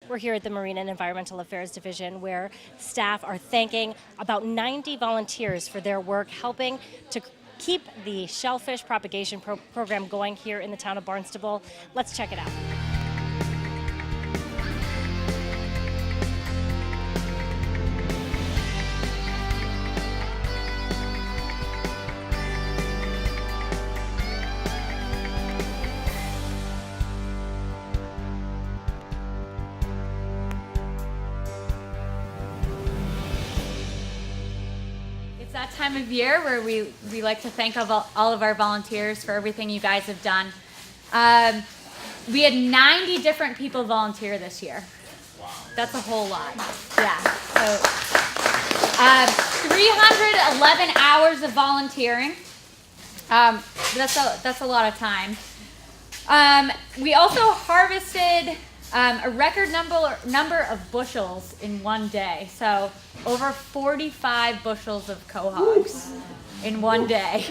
We're here at the Marine and Environmental Affairs Division where staff are thanking about 90 volunteers for their work helping to keep the shellfish propagation program going here in the town of Barnstable. Let's check it out. It's that time of year where we like to thank all of our volunteers for everything you guys have done. We had 90 different people volunteer this year. Wow. That's a whole lot. Yeah. So 311 hours of volunteering. That's a lot of time. We also harvested a record number of bushels in one day. So over 45 bushels of quahogs in one day.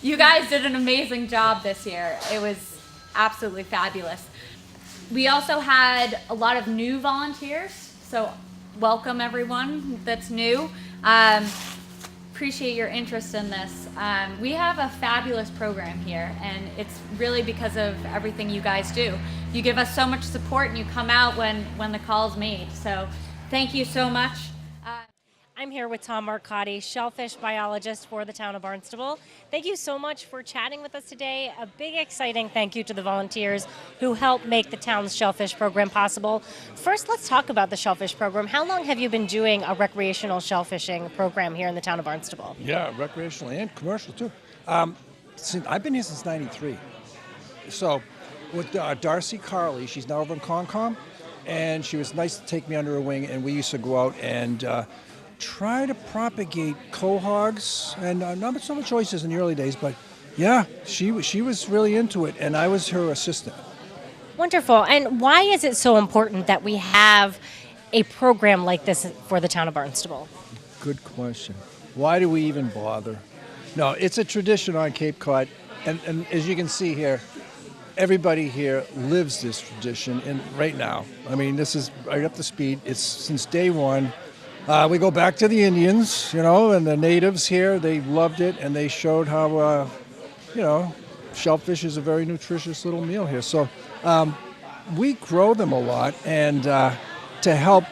You guys did an amazing job this year. It was absolutely fabulous. We also had a lot of new volunteers. So welcome everyone that's new. Appreciate your interest in this. We have a fabulous program here, and it's really because of everything you guys do. You give us so much support, and you come out when the call's made. So thank you so much. I'm here with Tom Marcotti, shellfish biologist for the town of Barnstable. Thank you so much for chatting with us today. A big, exciting thank you to the volunteers who help make the town's shellfish program possible. First, let's talk about the shellfish program. How long have you been doing a recreational shellfishing program here in the town of Barnstable? Yeah, recreational and commercial too. I've been here since '93. So with Darcy Carley, she's now over in Concom, and she was nice to take me under her wing, and we used to go out and try to propagate quahogs, and not so much oysters in the early days, but yeah, she was really into it, and I was her assistant. Wonderful. And why is it so important that we have a program like this for the town of Barnstable? Good question. Why do we even bother? No, it's a tradition on Cape Cod, and as you can see here, everybody here lives this tradition, and right now, I mean, this is right up to speed. It's since day one. We go back to the Indians, and the natives here, they loved it, and they showed how, shellfish is a very nutritious little meal here. So we grow them a lot, and to help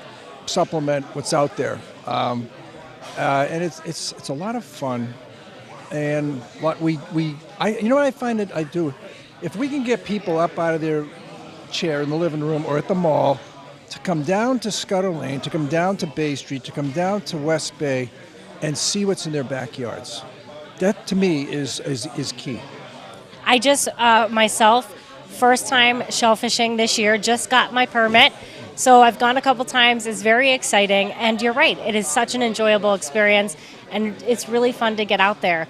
supplement what's out there. And it's a lot of fun. And what what I find that I do, if we can get people up out of their chair in the living room or at the mall, to come down to Scudder Lane, to come down to Bay Street, to come down to West Bay and see what's in their backyards. That, to me, is key. I just, myself, first time shellfishing this year, just got my permit. So I've gone a couple times. It's very exciting. And you're right, it is such an enjoyable experience. And it's really fun to get out there.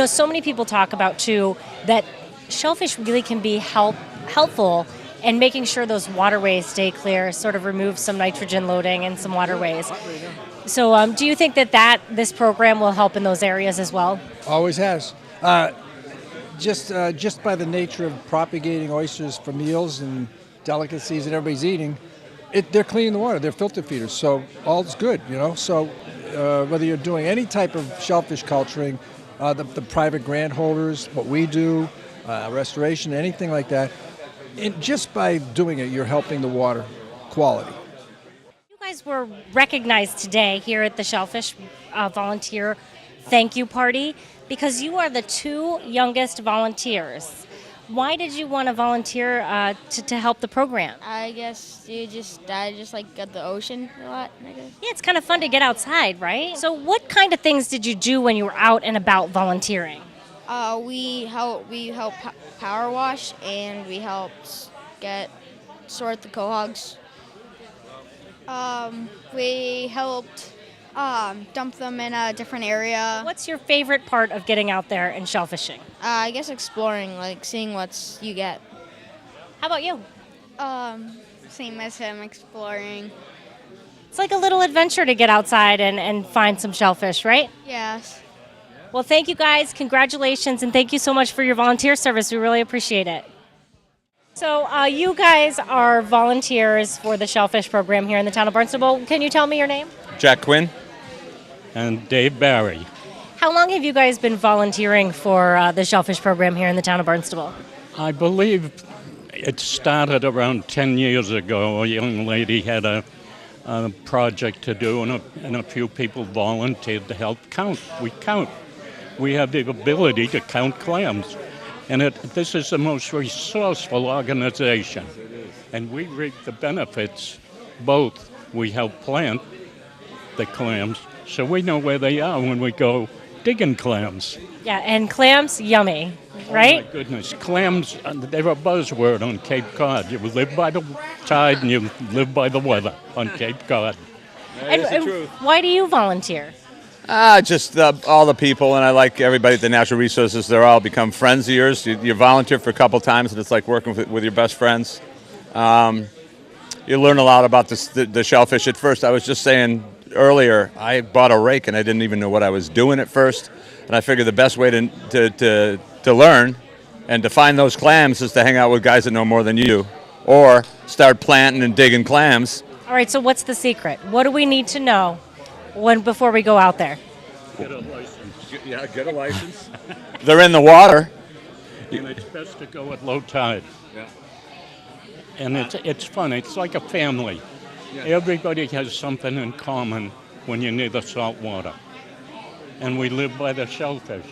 So many people talk about, too, that shellfish really can be helpful and making sure those waterways stay clear, sort of remove some nitrogen loading in some waterways. So do you think that this program will help in those areas as well? Always has. Just by the nature of propagating oysters for meals and delicacies that everybody's eating, they're cleaning the water. They're filter feeders, so all's good, So whether you're doing any type of shellfish culturing, the private grant holders, what we do, restoration, anything like that, just by doing it, you're helping the water quality. You guys were recognized today here at the Shellfish Volunteer Thank You Party because you are the two youngest volunteers. Why did you want to volunteer to help the program? I guess I just like got the ocean a lot, I guess. Yeah, it's kind of fun to get outside, right? So what kind of things did you do when you were out and about volunteering? We help power wash, and we helped sort the quahogs. We helped dump them in a different area. What's your favorite part of getting out there and shellfishing? I guess exploring, like seeing what you get. How about you? Same as him, exploring. It's like a little adventure to get outside and find some shellfish, right? Yes. Well, thank you guys. Congratulations, and thank you so much for your volunteer service. We really appreciate it. So you guys are volunteers for the shellfish program here in the town of Barnstable. Can you tell me your name? Jack Quinn. And Dave Barry. How long have you guys been volunteering for the shellfish program here in the town of Barnstable? I believe it started around 10 years ago. A young lady had a project to do, and a few people volunteered to help count. We count. We have the ability to count clams. And this is the most resourceful organization. And we reap the benefits. Both we help plant the clams, so we know where they are when we go digging clams. Yeah, and clams, yummy, right? Oh my goodness, clams, they're a buzzword on Cape Cod. You live by the tide and you live by the weather on Cape Cod. And why do you volunteer? Just all the people, and I like everybody at the Natural Resources. They're all become friends of yours. You volunteer for a couple times, and it's like working with your best friends. You learn a lot about the shellfish. At first, I was just saying earlier, I bought a rake, and I didn't even know what I was doing at first. And I figured the best way to learn and to find those clams is to hang out with guys that know more than you, or start planting and digging clams. All right, so what's the secret? What do we need to know before we go out there? Get a license. Yeah, get a license. They're in the water. And it's best to go at low tide. Yeah. And it's fun. It's like a family. Yeah. Everybody has something in common when you're near the salt water. And we live by the shellfish.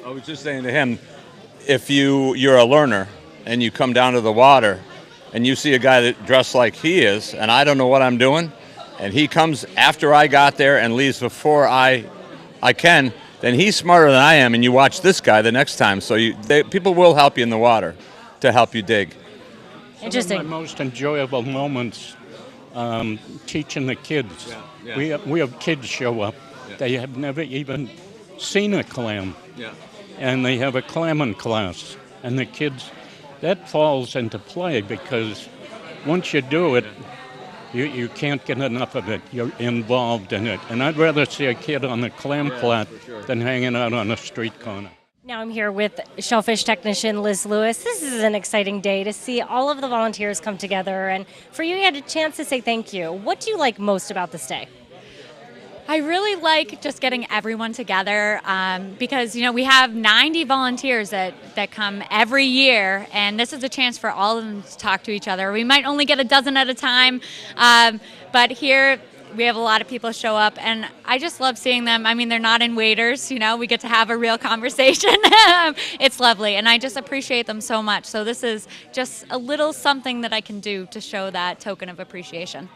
I was just saying to him, if you're a learner and you come down to the water and you see a guy that dressed like he is, and I don't know what I'm doing, and he comes after I got there and leaves before I can, then he's smarter than I am, and you watch this guy the next time. So people will help you in the water to help you dig. Interesting. Some of my most enjoyable moments teaching the kids. Yeah. We have kids show up. Yeah. They have never even seen a clam. Yeah. And they have a clamming class. And the kids, that falls into play because once you do it, you can't get enough of it. You're involved in it. And I'd rather see a kid on the clam flat than hanging out on a street corner. Now I'm here with shellfish technician Liz Lewis. This is an exciting day to see all of the volunteers come together. And for you had a chance to say thank you. What do you like most about this day? I really like just getting everyone together because, we have 90 volunteers that come every year, and this is a chance for all of them to talk to each other. We might only get a dozen at a time, but here we have a lot of people show up, and I just love seeing them. I mean, they're not in waiters, we get to have a real conversation. It's lovely, and I just appreciate them so much. So this is just a little something that I can do to show that token of appreciation.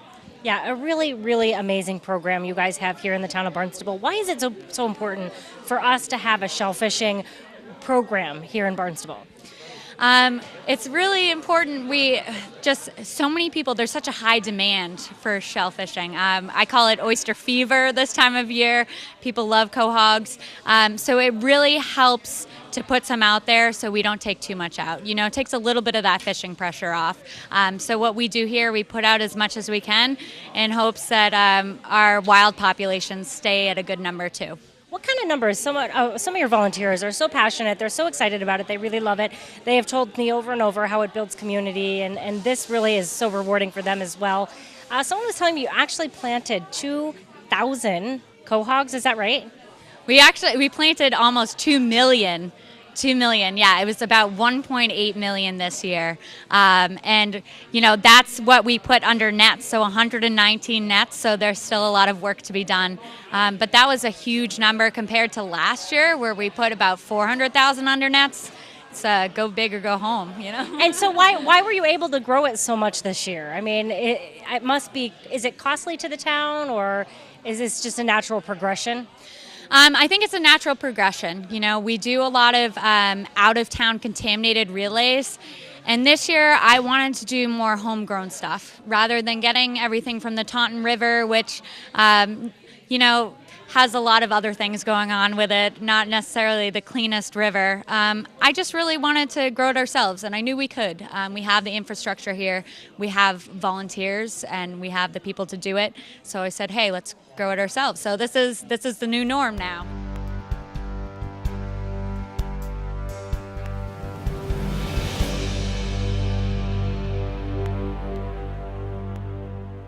Yeah, a really, really amazing program you guys have here in the town of Barnstable. Why is it so important for us to have a shellfishing program here in Barnstable? It's really important. So many people, there's such a high demand for shellfishing. I call it oyster fever this time of year. People love quahogs. So it really helps to put some out there so we don't take too much out. It takes a little bit of that fishing pressure off. So what we do here, we put out as much as we can in hopes that our wild populations stay at a good number too. What kind of numbers? Some of your volunteers are so passionate. They're so excited about it. They really love it. They have told me over and over how it builds community, and this really is so rewarding for them as well. Someone was telling me you actually planted 2,000 quahogs. Is that right? We planted almost 2 million. 2 million, yeah. It was about 1.8 million this year. And, that's what we put under nets, so 119 nets, so there's still a lot of work to be done. But that was a huge number compared to last year, where we put about 400,000 under nets. It's go big or go home, And so why were you able to grow it so much this year? I mean, it must be, is it costly to the town, or is this just a natural progression? I think it's a natural progression. We do a lot of out-of-town contaminated relays. And this year, I wanted to do more homegrown stuff rather than getting everything from the Taunton River, which, has a lot of other things going on with it, not necessarily the cleanest river. I just really wanted to grow it ourselves, and I knew we could. We have the infrastructure here. We have volunteers, and we have the people to do it. So I said, hey, let's grow it ourselves. So this is the new norm now.